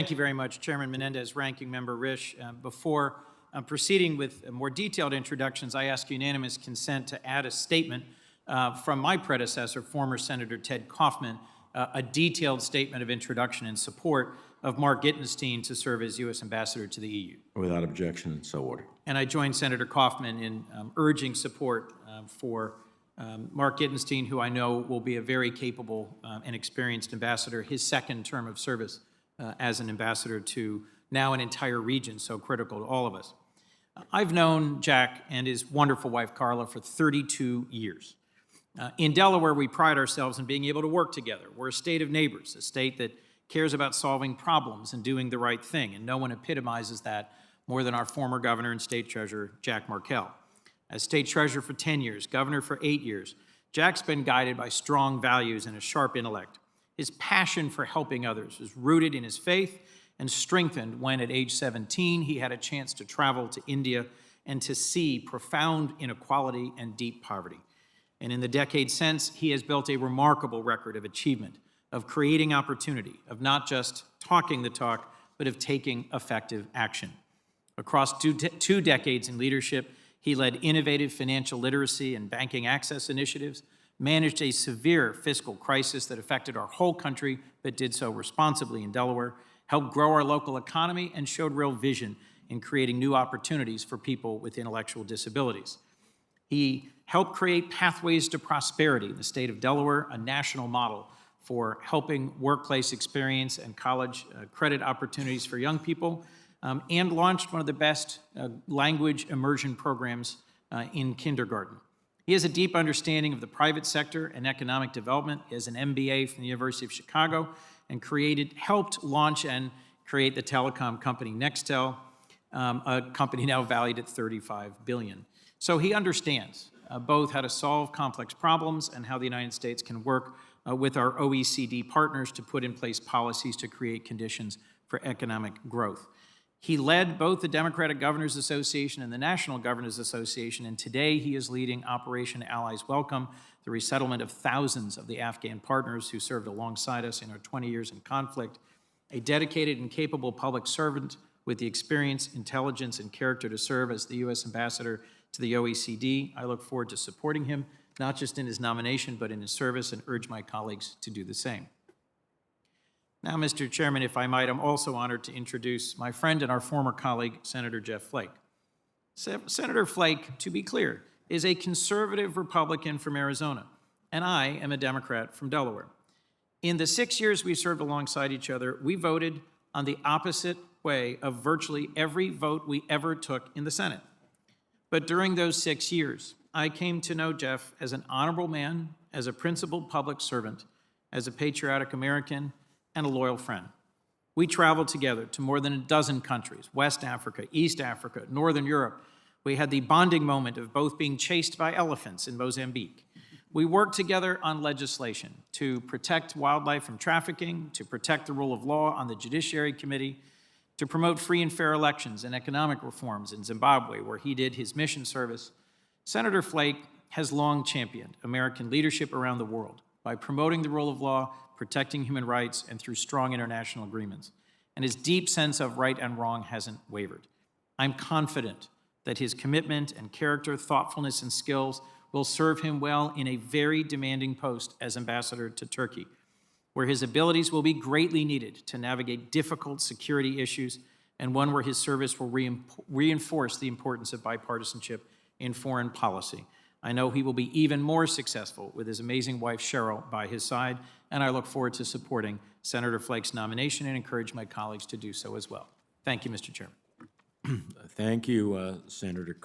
Thank you very much, Chairman Menendez, Ranking Member Risch. Before proceeding with more detailed introductions, I ask unanimous consent to add a statement from my predecessor, former Senator Ted Kaufman, a detailed statement of introduction and support of Mark Gittenstein to serve as U.S. Ambassador to the EU. Without objection, and so ordered. And I join Senator Kaufman in urging support for Mark Gittenstein, who I know will be a very capable and experienced ambassador, his second term of service as an ambassador to now an entire region so critical to all of us. I've known Jack and his wonderful wife, Carla, for 32 years. In Delaware, we pride ourselves in being able to work together. We're a state of neighbors, a state that cares about solving problems and doing the right thing, and no one epitomizes that more than our former governor and state treasurer, Jack Markell. As state treasurer for 10 years, governor for 8 years, Jack's been guided by strong values and a sharp intellect. His passion for helping others was rooted in his faith and strengthened when, at age 17, he had a chance to travel to India and to see profound inequality and deep poverty. And in the decades since, he has built a remarkable record of achievement, of creating opportunity, of not just talking the talk, but of taking effective action. Across two decades in leadership, he led innovative financial literacy and banking access initiatives, managed a severe fiscal crisis that affected our whole country, but did so responsibly in Delaware, helped grow our local economy, and showed real vision in creating new opportunities for people with intellectual disabilities. He helped create pathways to prosperity in the state of Delaware, a national model for helping workplace experience and college credit opportunities for young people, and launched one of the best language immersion programs in kindergarten. He has a deep understanding of the private sector and economic development. He has an MBA from the University of Chicago and helped launch and create the telecom company Nextel, a company now valued at $35 billion. So he understands both how to solve complex problems and how the United States can work with our OECD partners to put in place policies to create conditions for economic growth. He led both the Democratic Governors Association and the National Governors Association, and today he is leading Operation Allies Welcome, the resettlement of thousands of the Afghan partners who served alongside us in our 20 years in conflict. A dedicated and capable public servant with the experience, intelligence, and character to serve as the U.S. Ambassador to the OECD. I look forward to supporting him, not just in his nomination, but in his service, and urge my colleagues to do the same. Now, Mr. Chairman, if I might, I'm also honored to introduce my friend and our former colleague, Senator Jeff Flake. Senator Flake, to be clear, is a conservative Republican from Arizona, and I am a Democrat from Delaware. In the 6 years we served alongside each other, we voted on the opposite way of virtually every vote we ever took in the Senate. But during those 6 years, I came to know Jeff as an honorable man, as a principled public servant, as a patriotic American, and a loyal friend. We traveled together to more than a dozen countries, West Africa, East Africa, Northern Europe. We had the bonding moment of both being chased by elephants in Mozambique. We worked together on legislation to protect wildlife from trafficking, to protect the rule of law on the Judiciary Committee, to promote free and fair elections and economic reforms in Zimbabwe, where he did his mission service. Senator Flake has long championed American leadership around the world by promoting the rule of law, protecting human rights, and through strong international agreements. And his deep sense of right and wrong hasn't wavered. I'm confident that his commitment and character, thoughtfulness, and skills will serve him well in a very demanding post as ambassador to Turkey, where his abilities will be greatly needed to navigate difficult security issues, and one where his service will reinforce the importance of bipartisanship in foreign policy. I know he will be even more successful with his amazing wife, Cheryl, by his side, and I look forward to supporting Senator Flake's nomination and encourage my colleagues to do so as well. Thank you, Mr. Chairman. Thank you, Senator Coons.